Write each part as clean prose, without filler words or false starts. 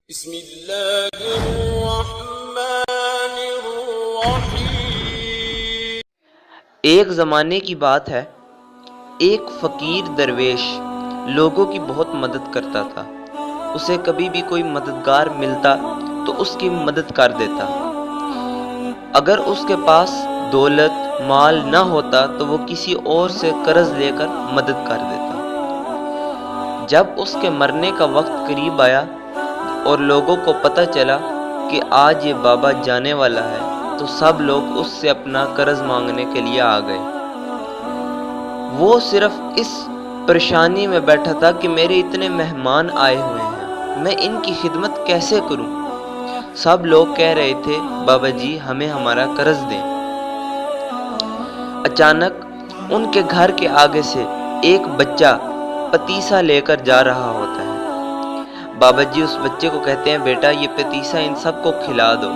بسم اللہ الرحمن الرحیم۔ ایک زمانے کی بات ہے، ایک فقیر درویش لوگوں کی بہت مدد کرتا تھا۔ اسے کبھی بھی کوئی مددگار ملتا تو اس کی مدد کر دیتا۔ اگر اس کے پاس دولت مال نہ ہوتا تو وہ کسی اور سے قرض لے کر مدد کر دیتا۔ جب اس کے مرنے کا وقت قریب آیا اور لوگوں کو پتہ چلا کہ آج یہ بابا جانے والا ہے تو سب لوگ اس سے اپنا قرض مانگنے کے لیے آ گئے۔ وہ صرف اس پریشانی میں بیٹھا تھا کہ میرے اتنے مہمان آئے ہوئے ہیں، میں ان کی خدمت کیسے کروں؟ سب لوگ کہہ رہے تھے بابا جی ہمیں ہمارا قرض دیں۔ اچانک ان کے گھر کے آگے سے ایک بچہ پتیسا لے کر جا رہا ہوتا ہے۔ بابا جی اس بچے کو کہتے ہیں بیٹا یہ پتیسا ان سب کو کھلا دو۔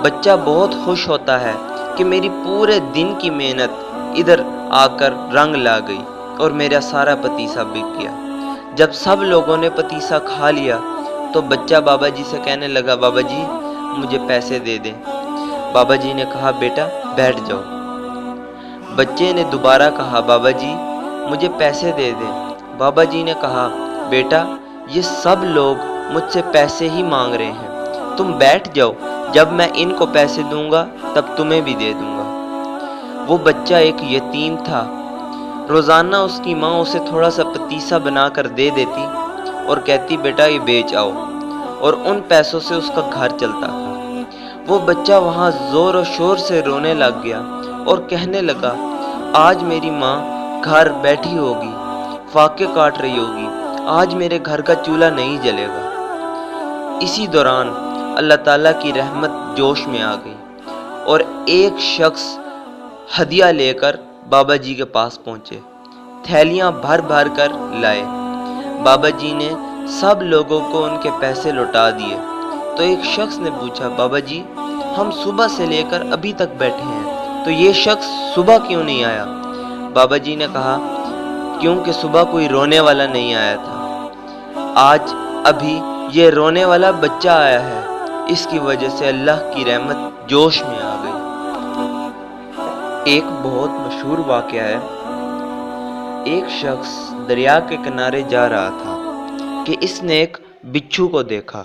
بچہ بہت خوش ہوتا ہے کہ میری پورے دن کی محنت ادھر آ کر رنگ لا گئی اور میرا سارا پتیسا بک گیا۔ جب سب لوگوں نے پتیسا کھا لیا تو بچہ بابا جی سے کہنے لگا بابا جی مجھے پیسے دے دیں۔ بابا جی نے کہا بیٹا بیٹھ جاؤ۔ بچے نے دوبارہ کہا بابا جی مجھے پیسے دے دیں۔ بابا جی نے کہا بیٹا یہ سب لوگ مجھ سے پیسے ہی مانگ رہے ہیں، تم بیٹھ جاؤ، جب میں ان کو پیسے دوں گا تب تمہیں بھی دے دوں گا۔ وہ بچہ ایک یتیم تھا۔ روزانہ اس کی ماں اسے تھوڑا سا پتیسا بنا کر دے دیتی اور کہتی بیٹا یہ بیچ آؤ، اور ان پیسوں سے اس کا گھر چلتا تھا۔ وہ بچہ وہاں زور و شور سے رونے لگ گیا اور کہنے لگا آج میری ماں گھر بیٹھی ہوگی، فاقے کاٹ رہی ہوگی، آج میرے گھر کا چولہا نہیں جلے گا۔ اسی دوران اللہ تعالیٰ کی رحمت جوش میں آ گئی اور ایک شخص ہدیہ لے کر بابا جی کے پاس پہنچے، تھیلیاں بھر بھر کر لائے۔ بابا جی نے سب لوگوں کو ان کے پیسے لوٹا دیے تو ایک شخص نے پوچھا بابا جی ہم صبح سے لے کر ابھی تک بیٹھے ہیں تو یہ شخص صبح کیوں نہیں آیا؟ بابا جی نے کہا کیونکہ صبح کوئی رونے والا نہیں آیا تھا، آج ابھی یہ رونے والا بچہ آیا ہے، اس کی وجہ سے اللہ کی رحمت جوش میں آ گئی۔ ایک بہت مشہور واقعہ ہے، ایک شخص دریا کے کنارے جا رہا تھا کہ اس نے ایک بچھو کو دیکھا۔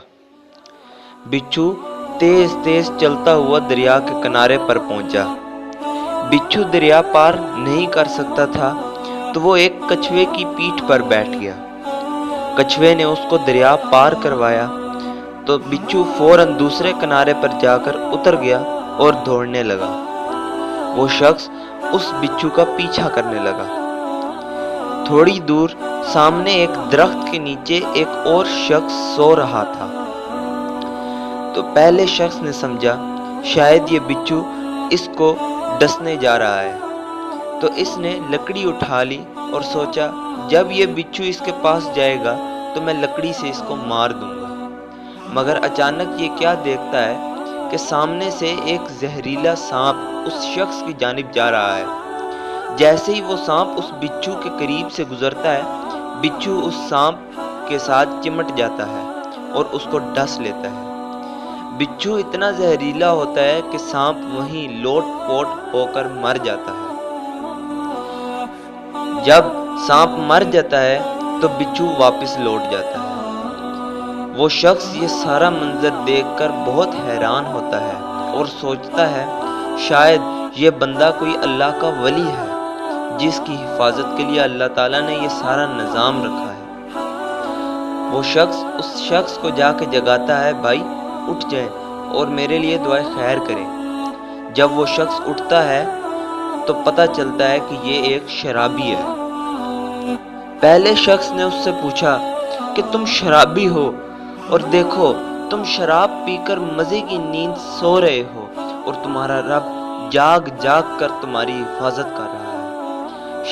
بچھو تیز تیز چلتا ہوا دریا کے کنارے پر پہنچا۔ بچھو دریا پار نہیں کر سکتا تھا تو وہ ایک کچھوے کی پیٹھ پر بیٹھ گیا۔ کچھوے نے اس کو دریا پار کروایا تو بچھو فوراً دوسرے کنارے پر جا کر اتر گیا اور دوڑنے لگا۔ وہ شخص اس بچھو کا پیچھا کرنے لگا۔ تھوڑی دور سامنے ایک درخت کے نیچے ایک اور شخص سو رہا تھا۔ تو پہلے شخص نے سمجھا شاید یہ بچھو اس کو ڈسنے جا رہا ہے، تو اس نے لکڑی اٹھا لی اور سوچا جب یہ بچھو اس کے پاس جائے گا تو میں لکڑی سے اس کو مار دوں گا۔ مگر اچانک یہ کیا دیکھتا ہے کہ سامنے سے ایک زہریلا سانپ اس شخص کی جانب جا رہا ہے۔ جیسے ہی وہ سانپ اس بچھو کے قریب سے گزرتا ہے، بچھو اس سانپ کے ساتھ چمٹ جاتا ہے اور اس کو ڈس لیتا ہے۔ بچھو اتنا زہریلا ہوتا ہے کہ سانپ وہیں لوٹ پوٹ ہو کر مر جاتا ہے۔ جب سانپ مر جاتا ہے تو بچھو واپس لوٹ جاتا ہے۔ وہ شخص یہ سارا منظر دیکھ کر بہت حیران ہوتا ہے اور سوچتا ہے شاید یہ بندہ کوئی اللہ کا ولی ہے جس کی حفاظت کے لیے اللہ تعالیٰ نے یہ سارا نظام رکھا ہے۔ وہ شخص اس شخص کو جا کے جگاتا ہے بھائی اٹھ جائیں اور میرے لیے دعائے خیر کریں۔ جب وہ شخص اٹھتا ہے تو پتہ چلتا ہے کہ یہ ایک شرابی ہے۔ پہلے شخص نے اس سے پوچھا کہ تم شرابی ہو اور دیکھو تم شراب پی کر مزے کی نیند سو رہے ہو اور تمہارا رب جاگ جاگ کر تمہاری حفاظت کر رہا ہے۔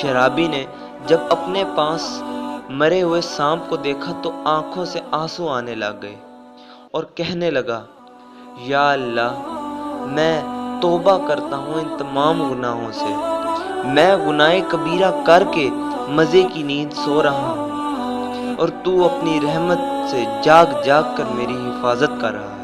شرابی نے جب اپنے پاس مرے ہوئے سانپ کو دیکھا تو آنکھوں سے آنسو آنے لگ گئے اور کہنے لگا یا اللہ میں توبہ کرتا ہوں ان تمام گناہوں سے، میں گناہ کبیرہ کر کے مزے کی نیند سو رہا ہوں اور تو اپنی رحمت سے جاگ جاگ کر میری حفاظت کر رہا